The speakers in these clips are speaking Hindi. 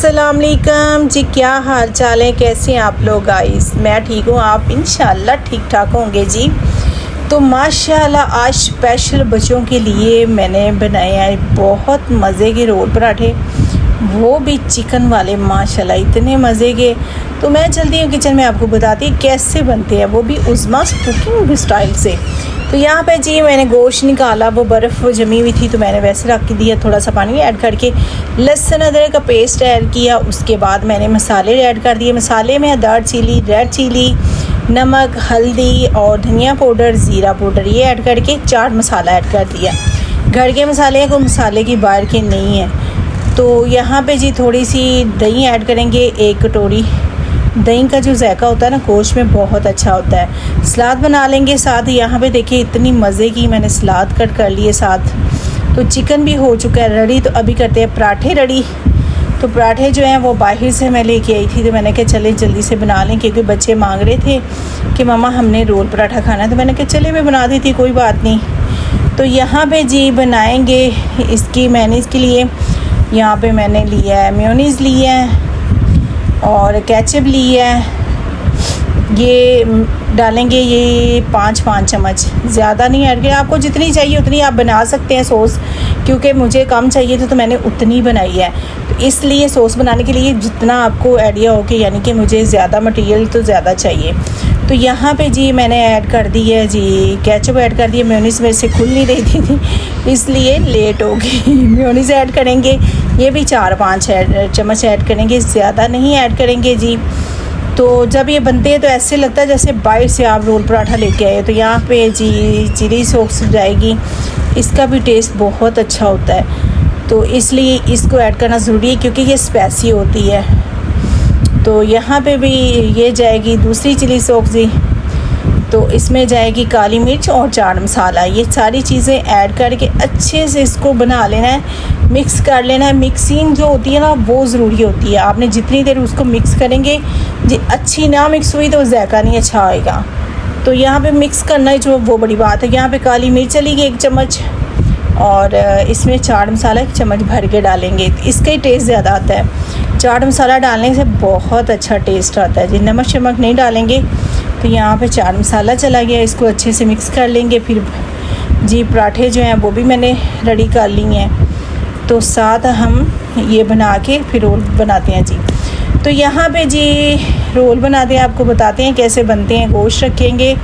अस्सलाम वालेकुम जी, क्या हाल चाल है, कैसे हैं आप लोग गाइस। मैं ठीक हूँ, आप इंशाल्लाह ठीक ठाक होंगे जी। तो माशाल्लाह आज स्पेशल बच्चों के लिए मैंने बनाए हैं बहुत मज़े के रोल पराठे, वो भी चिकन वाले माशाल्लाह इतने मज़े के। तो मैं चलती हूँ किचन में, आपको बताती हूँ कैसे बनते हैं, वो भी उज़मा कुकिंग स्टाइल से। तो यहाँ पे जी मैंने गोश्त निकाला, वो बर्फ़ जमी हुई थी तो मैंने वैसे रख के दिया, थोड़ा सा पानी ऐड करके लहसुन अदरक का पेस्ट ऐड किया। उसके बाद मैंने मसाले ऐड कर दिए। मसाले में दार चिली, रेड चिली, नमक, हल्दी और धनिया पाउडर, ज़ीरा पाउडर ये ऐड करके चाट मसाला ऐड कर दिया। घर के मसाले हैं, कोई मसाले की बाहर के नहीं है। तो यहाँ पे जी थोड़ी सी दही ऐड करेंगे, 1 कटोरी। दही का जो जायका होता है ना गोश्त में बहुत अच्छा होता है। सलाद बना लेंगे साथ। यहाँ पे देखिए इतनी मज़े की मैंने सलाद कट कर लिए साथ। तो चिकन भी हो चुका है रेडी। तो अभी करते हैं पराठे रेडी। तो पराठे जो हैं वो बाहर से मैं लेके आई थी, तो मैंने कहा चले जल्दी से बना लें, क्योंकि बच्चे मांग रहे थे कि मम्मा हमने रोल पराठा खाना है। तो मैंने कहा चले मैं बना दी थी, कोई बात नहीं। तो यहाँ पे जी बनाएंगे इसकी मेयोनीज़ के लिए। यहाँ पे मैंने लिया है मेयोनीज़ लिया है और केचप ली है। ये डालेंगे ये 5 चम्मच, ज़्यादा नहीं ऐड किया। आपको जितनी चाहिए उतनी आप बना सकते हैं सॉस, क्योंकि मुझे कम चाहिए थी तो मैंने उतनी बनाई है। तो इसलिए सॉस बनाने के लिए जितना आपको आइडिया हो कि यानी कि मुझे ज़्यादा मटेरियल तो ज़्यादा चाहिए। तो यहाँ पे जी मैंने ऐड कर दी है जी केचप ऐड कर दिया। मेयोनीज़ मेरे से खुल नहीं रही थी इसलिए लेट हो गई। मेयोनीज़ ऐड करेंगे, ये भी 4-5 चम्मच ऐड करेंगे, ज़्यादा नहीं ऐड करेंगे जी। तो जब ये बनते हैं तो ऐसे लगता है जैसे बाहर से आप रोल पराठा लेके आए। तो यहाँ पे जी चिली सॉस जाएगी, इसका भी टेस्ट बहुत अच्छा होता है, तो इसलिए इसको ऐड करना ज़रूरी है क्योंकि ये स्पाइसी होती है। तो यहाँ पे भी ये जाएगी दूसरी चिली सॉस जी। तो इसमें जाएगी काली मिर्च और चाट मसाला। ये सारी चीज़ें ऐड करके अच्छे से इसको बना लेना है, मिक्स कर लेना है। मिक्सिंग जो होती है ना वो ज़रूरी होती है। आपने जितनी देर उसको मिक्स करेंगे जी, अच्छी ना मिक्स हुई तो जायका नहीं अच्छा आएगा। तो यहाँ पे मिक्स करना है जो वो बड़ी बात है। यहाँ पे काली मिर्च चलेगी 1 चम्मच और इसमें चाट मसाला 1 चम्मच भर के डालेंगे, तो इसका ही टेस्ट ज़्यादा आता है। चाट मसाला डालने से बहुत अच्छा टेस्ट आता है जी। नमक शमक नहीं डालेंगे। तो यहाँ पे चाट मसाला चला गया, इसको अच्छे से मिक्स कर लेंगे। फिर जी पराठे जो हैं वो भी मैंने रेडी कर ली हैं, तो साथ हम ये बना के फिर रोल बनाते हैं जी। तो यहाँ पे जी रोल बनाते हैं, आपको बताते हैं कैसे बनते हैं। गोश्त रखेंगे,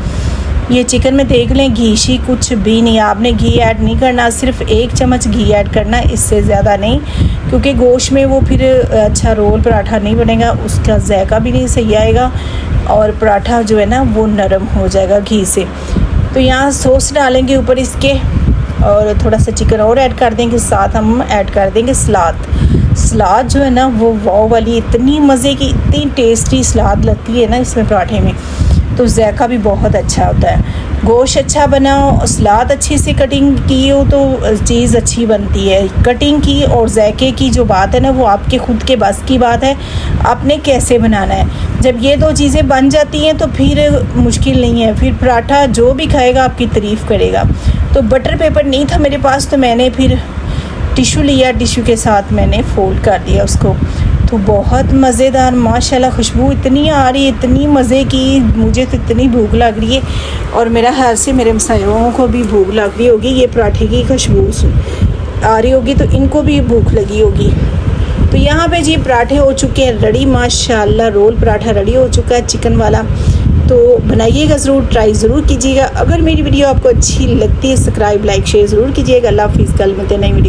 ये चिकन में देख लें घी शी कुछ भी नहीं, आपने घी ऐड नहीं करना, सिर्फ 1 चम्मच घी ऐड करना, इससे ज़्यादा नहीं, क्योंकि गोश्त में वो फिर अच्छा रोल पराठा नहीं बनेगा, उसका जायका भी नहीं सही आएगा और पराठा जो है ना वो नरम हो जाएगा घी से। तो यहाँ सॉस डालेंगे ऊपर इसके और थोड़ा सा चिकन और ऐड कर देंगे, साथ हम ऐड कर देंगे सलाद जो है ना वो वाव वाली इतनी मज़े की इतनी टेस्टी सलाद लगती है ना इसमें पराठे में, तो जायका भी बहुत अच्छा होता है। गोश्त अच्छा बनाओ, सलाद अच्छी से कटिंग की हो तो चीज़ अच्छी बनती है। कटिंग की और जायके की जो बात है ना वो आपके ख़ुद के बस की बात है, आपने कैसे बनाना है। जब ये 2 चीज़ें बन जाती हैं तो फिर मुश्किल नहीं है, फिर पराठा जो भी खाएगा आपकी तारीफ़ करेगा। तो बटर पेपर नहीं था मेरे पास, तो मैंने फिर टिशू लिया, टिशू के साथ मैंने फोल्ड कर दिया उसको। तो बहुत मज़ेदार माशाल्लाह, खुशबू इतनी आ रही है, इतनी मज़े की, मुझे तो इतनी भूख लग रही है और मेरा ख्याल से मेरे मसायों को भी भूख लग रही होगी। ये पराठे की खुशबू आ रही होगी तो इनको भी भूख लगी होगी। तो यहाँ पे जी पराठे हो चुके हैं रेडी माशाल्लाह, रोल पराठा रेडी हो चुका है चिकन वाला। तो बनाइएगा ज़रूर, ट्राई ज़रूर कीजिएगा। अगर मेरी वीडियो आपको अच्छी लगती है सब्सक्राइब लाइक शेयर ज़रूर कीजिएगा। अल्लाह हाफ़िज़, कल मिलते हैं नई वीडियो।